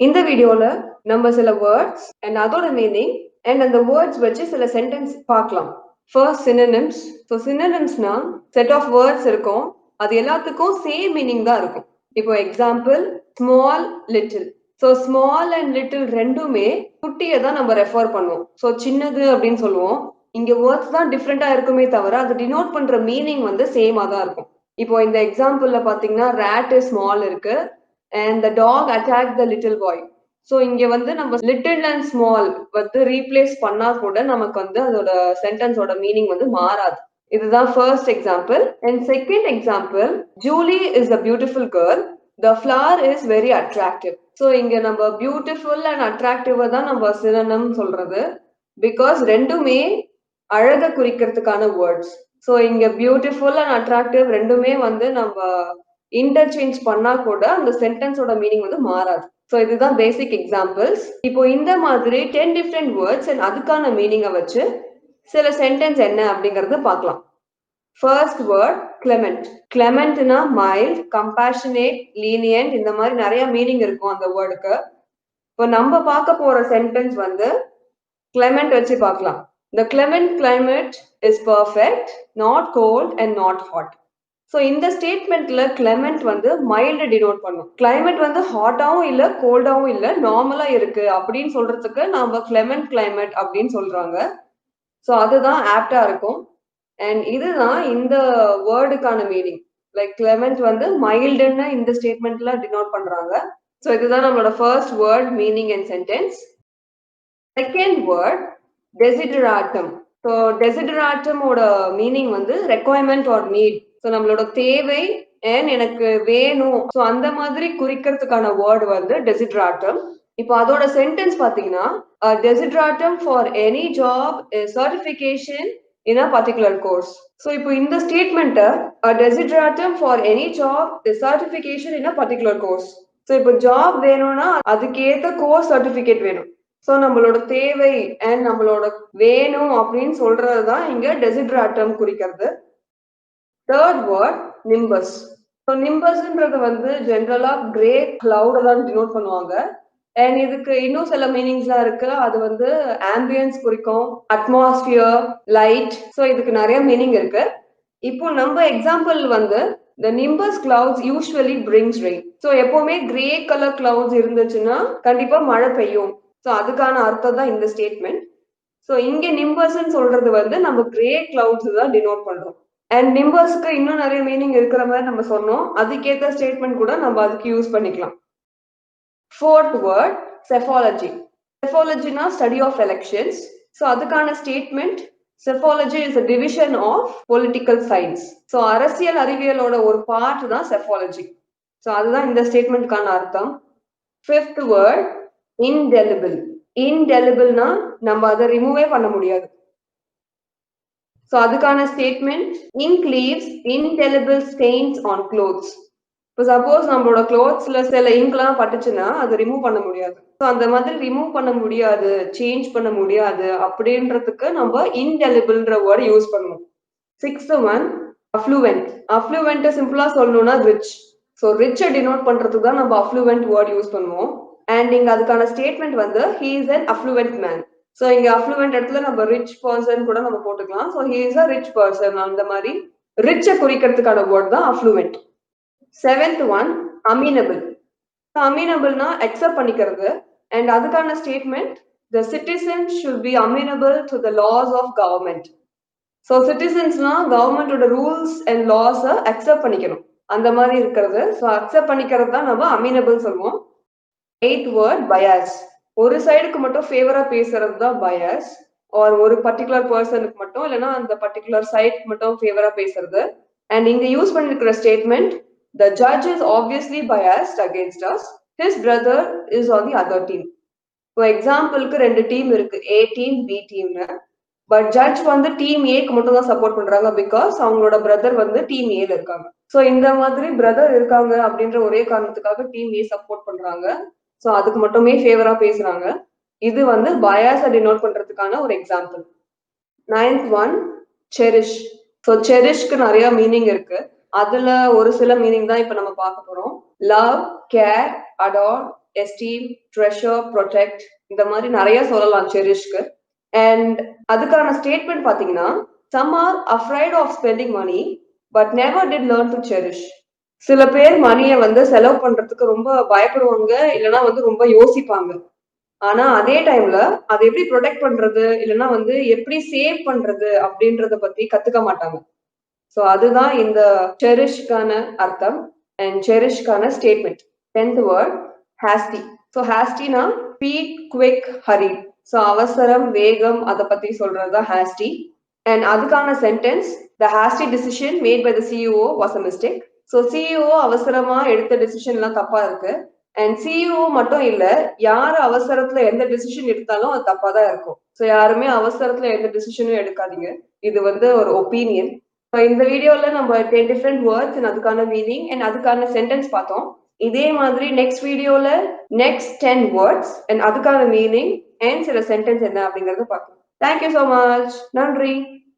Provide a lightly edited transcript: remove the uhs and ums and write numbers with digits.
இந்த வீடியோல நம்ம சில வேர்ட்ஸ் அண்ட் அதோட மீனிங் அண்ட் அந்த வேர்ட்ஸ் வச்சு சில சென்டென்ஸ் பார்க்கலாம். First synonyms. ஸோ synonymsனா செட் ஆஃப் வேர்ட்ஸ் இருக்கும், அது எல்லாத்துக்கும் சேம் மீனிங் தான் இருக்கும். இப்போ example small little. So small and little ரெண்டுமே குட்டியை தான் நம்ம ரெஃபர் பண்ணுவோம். ஸோ சின்னது அப்படின்னு சொல்லுவோம். இங்க வேர்ட்ஸ் தான் டிஃப்ரெண்டா இருக்குமே தவிர அது டினோட் பண்ற மீனிங் வந்து சேமா தான் இருக்கும். இப்போ இந்த எக்ஸாம்பிள்ல பாத்தீங்கன்னா ரேட் இஸ் ஸ்மால் இருக்கு and the dog attacked the little boy. So இங்க வந்து நம்ம லிட்டில் அண்ட் ஸ்மால் வந்து ரீப்ளேஸ் பண்ணா கூட நமக்கு வந்து அதோட சென்டென்ஸோட மீனிங் வந்து மாறாது. இதுதான் first example. And second example, Julie is a beautiful girl, the flower is very attractive. So இங்க நம்ம பியூட்டிஃபுல் அண்ட் அட்ராக்டிவ் தான் நம்ம சினோனிம் சொல்றது, பிகாஸ் ரெண்டுமே அழக குறிக்கிறதுக்கான வேர்ட்ஸ். ஸோ இங்க பியூட்டிஃபுல் அண்ட் அட்ராக்டிவ் ரெண்டுமே வந்து நம்ம இன்டர்சேஞ்ச் பண்ணா கூட அந்த சென்டென்ஸோட மீனிங் வந்து மாறாது. ஸோ இதுதான் பேசிக் எக்ஸாம்பிள்ஸ். இப்போ இந்த மாதிரி 10 டிஃப்ரெண்ட் வேர்ட்ஸ் அண்ட் அதுக்கான மீனிங்கை வச்சு சில சென்டென்ஸ் என்ன அப்படிங்கறத பார்க்கலாம். First word clement. கிளெமெண்ட்னா மைல்ட், கம்பேஷனேட், லீனியன்ட், இந்த மாதிரி நிறைய மீனிங் இருக்கும் அந்த வேர்டுக்கு. இப்போ நம்ம பார்க்க போற சென்டென்ஸ் வந்து கிளெமெண்ட் வச்சு பார்க்கலாம். The clement climate is perfect, not cold and not hot. So இந்த ஸ்டேட்மெண்ட்ல கிளைமேட் வந்து மைல்டு டினோட் பண்ணும். கிளைமேட் வந்து ஹாட்டாவும் இல்லை கோல்டாவும் இல்லை, நார்மலா இருக்கு அப்படின்னு சொல்றதுக்கு நாம கிளைமேட் கிளைமேட் அப்படின்னு சொல்றாங்க. ஸோ அதுதான் ஆப்டா இருக்கும். அண்ட் இதுதான் இந்த வேர்டுக்கான மீனிங். லைக் கிளைமேட் வந்து மைல்டுன்னு இந்த ஸ்டேட்மெண்ட்ல டினோட் பண்றாங்க. ஸோ இதுதான் நம்மளோட first word meaning and sentence. Second word desideratum. So டெசிடராட்டமோட மீனிங் வந்து ரெக்குவயர்மெண்ட் ஆர் நீட். ஸோ நம்மளோட தேவை அண்ட் எனக்கு வேணும், ஸோ அந்த மாதிரி குறிக்கிறதுக்கான வேர்டு வந்து டெசிடராட்டம். இப்போ அதோட சென்டென்ஸ் பாத்தீங்கன்னா, desideratum for any job certification in a particular course. So இப்போ இந்த ஸ்டேட்மெண்ட்டை desideratum for any job certification in a particular course. So இப்போ ஜாப் வேணும்னா அதுக்கேற்ற கோர்ஸ் சர்டிஃபிகேட் வேணும். ஸோ நம்மளோட தேவை அண்ட் நம்மளோட வேணும் அப்படின்னு சொல்றதுதான் இங்க டெசிடராட்டம் குறிக்கிறது. Third word nimbus. ஸோ நிம்பஸ்ன்றது வந்து ஜென்ரலா கிரே கிளவுட தான் டினோட் பண்ணுவாங்க. அண்ட் இதுக்கு இன்னும் சில மீனிங்ஸ்லாம் இருக்கு. அது வந்து ஆம்பியன்ஸ் குறிக்கும், அட்மாஸ்பியர், லைட். ஸோ இதுக்கு நிறைய மீனிங் இருக்கு. இப்போ நம்ம எக்ஸாம்பிள் வந்து the nimbus clouds usually brings rain. So எப்பவுமே கிரே கலர் கிளவுட்ஸ் இருந்துச்சுன்னா கண்டிப்பா மழை பெய்யும். ஸோ அதுக்கான அர்த்தம் தான் இந்த ஸ்டேட்மெண்ட். ஸோ இங்க நிம்பஸ்ன்னு சொல்றது வந்து நம்ம கிரே கிளவுட்ஸ் தான் டினோட் பண்றோம். அண்ட் நிம்பஸ்க்கு இன்னும் நிறைய மீனிங் இருக்கிற மாதிரி நம்ம சொன்னோம். அதுக்கேற்ற ஸ்டேட்மெண்ட் கூட நம்ம அதுக்கு யூஸ் பண்ணிக்கலாம். Fourth word psephology. செஃபாலஜினா ஸ்டடி ஆஃப் எலெக்ஷன்ஸ். ஸோ அதுக்கான statement psephology is a division of political science. So அரசியல் அறிவியலோட ஒரு பார்ட் தான் செஃபாலஜி. ஸோ அதுதான் இந்த ஸ்டேட்மெண்ட்கான அர்த்தம். Fifth word indelible. indelible-னா நம்ம அதை ரிமூவே பண்ண முடியாது. ஸோ அதுக்கான statement ink leaves indelible stains on clothes. இப்போ சப்போஸ் நம்மளோட கிளாத்ஸ்ல சில இங்க்லாம் பட்டுச்சுன்னா அதை ரிமூவ் பண்ண முடியாது. ஸோ அந்த மாதிரி ரிமூவ் பண்ண முடியாது, சேஞ்ச் பண்ண முடியாது அப்படின்றதுக்கு நம்ம indelible-ன்ற வேர்டு யூஸ் பண்ணுவோம். Sixth one affluent. affluent சிம்பிளா சொல்லணும்னா ரிச். ஸோ ரிச்சை டினோட் பண்றதுக்கு தான் நம்ம affluent வேர்டு யூஸ் பண்ணுவோம். அண்ட் இங்க அதுக்கான ஸ்டேட்மெண்ட் வந்து he is an affluent man. So இங்க affluent இடத்துல நம்ம ரிச் பர்சன் கூட நம்ம போட்டுக்கலாம். So he is a rich person. அந்த மாதிரி ரிச்சை குறிக்கிறதுக்கான வேர்ட் தான் affluent. Seventh one amenable. அமீனபிள்னா அக்செப்ட் பண்ணிக்கிறது. அண்ட் அதுக்கான statement the citizens should be amenable to the laws of government. So சிட்டிசன்ஸ்னா கவர்மெண்டோட ரூல்ஸ் அண்ட் லாஸை அக்செப்ட் பண்ணிக்கணும், அந்த மாதிரி இருக்கிறது. ஸோ அக்செப்ட் பண்ணிக்கிறது தான் நம்ம அமீனபிள் சொல்லுவோம். Eight word bias. ஒரு சைடுக்கு மட்டும் ஃபேவரா பேசுறது தான் பயாஸ். ஆர் ஒரு பர்டிகுலர் பர்சனுக்கு மட்டும் இல்லைன்னா அந்த பர்டிகுலர் சைடுக்கு மட்டும் ஃபேவரா பேசுறது. அண்ட் இங்க யூஸ் பண்ணிருக்கிற statement the judge is obviously biased against us. His brother is on the other team. இப்போ எக்ஸாம்பிளுக்கு ரெண்டு டீம் இருக்கு, ஏ டீம் பி டீம்னு. பட் ஜட்ஜ் வந்து டீம் ஏக்கு மட்டும் தான் சப்போர்ட் பண்றாங்க, பிகாஸ் அவங்களோட பிரதர் வந்து டீம் ஏல இருக்காங்க. ஸோ இந்த மாதிரி பிரதர் இருக்காங்க அப்படின்ற ஒரே காரணத்துக்காக டீம் ஏ சப்போர்ட் பண்றாங்க. ஸோ அதுக்கு மட்டுமே ஃபேவரா பேசுறாங்க. இது வந்து பயாஸை டினோட் பண்றதுக்கான ஒரு example. Ninth one cherish. So செரிஷ்க்கு நிறைய மீனிங் இருக்கு. அதுல ஒரு சில மீனிங் தான் இப்ப நம்ம பார்க்க போறோம். Love, care, adore, esteem, treasure, protect இந்த மாதிரி நிறைய சொல்லலாம் செரிஷ்க்கு. அண்ட் அதுக்கான ஸ்டேட்மெண்ட் பாத்தீங்கன்னா, some are afraid of spending money but never did learn to cherish. சில பேர் மணியை வந்து செலவு பண்றதுக்கு ரொம்ப பயப்படுவாங்க, இல்லைன்னா வந்து ரொம்ப யோசிப்பாங்க. ஆனா அதே டைம்ல அதை எப்படி ப்ரொடெக்ட் பண்றது, இல்லைன்னா வந்து எப்படி சேவ் பண்றது அப்படின்றத பத்தி கத்துக்க மாட்டாங்க. ஸோ அதுதான் இந்த செரிஷ்கான அர்த்தம் அண்ட் செரிஷ்கான statement. 10th word hasty. So ஹாஸ்டினா ஸ்பீட், குவிக், ஹரிட். ஸோ அவசரம், வேகம் அதை பத்தி சொல்றதுதான் ஹாஸ்டி. அண்ட் அதுக்கான sentence, the hasty decision made by the CEO was a mistake. So CEO அவசரமா எடுத்த டிசிஷன் எல்லாம் தப்பா இருக்கு. அண்ட் சிஇஓ மட்டும் இல்ல, யாரு அவசரத்துல எந்த டிசிஷன் எடுத்தாலும் அது தப்பா தான் இருக்கும். ஸோ யாருமே அவசரத்துல எந்த டிசிஷனும் எடுக்காதீங்க. இது வந்து ஒரு ஒப்பீனியன். இந்த வீடியோல நம்ம 10 டிஃப்ரெண்ட் வேர்ட்ஸ் அண்ட் அதுக்கான மீனிங் அண்ட் அதுக்கான சென்டென்ஸ் பார்த்தோம். இதே மாதிரி நெக்ஸ்ட் வீடியோல நெக்ஸ்ட் 10 வேர்ட்ஸ் அண்ட் அதுக்கான மீனிங் அண்ட் சில சென்டென்ஸ் என்ன அப்படிங்கறத பார்க்கலாம். Thank you so much. நன்றி.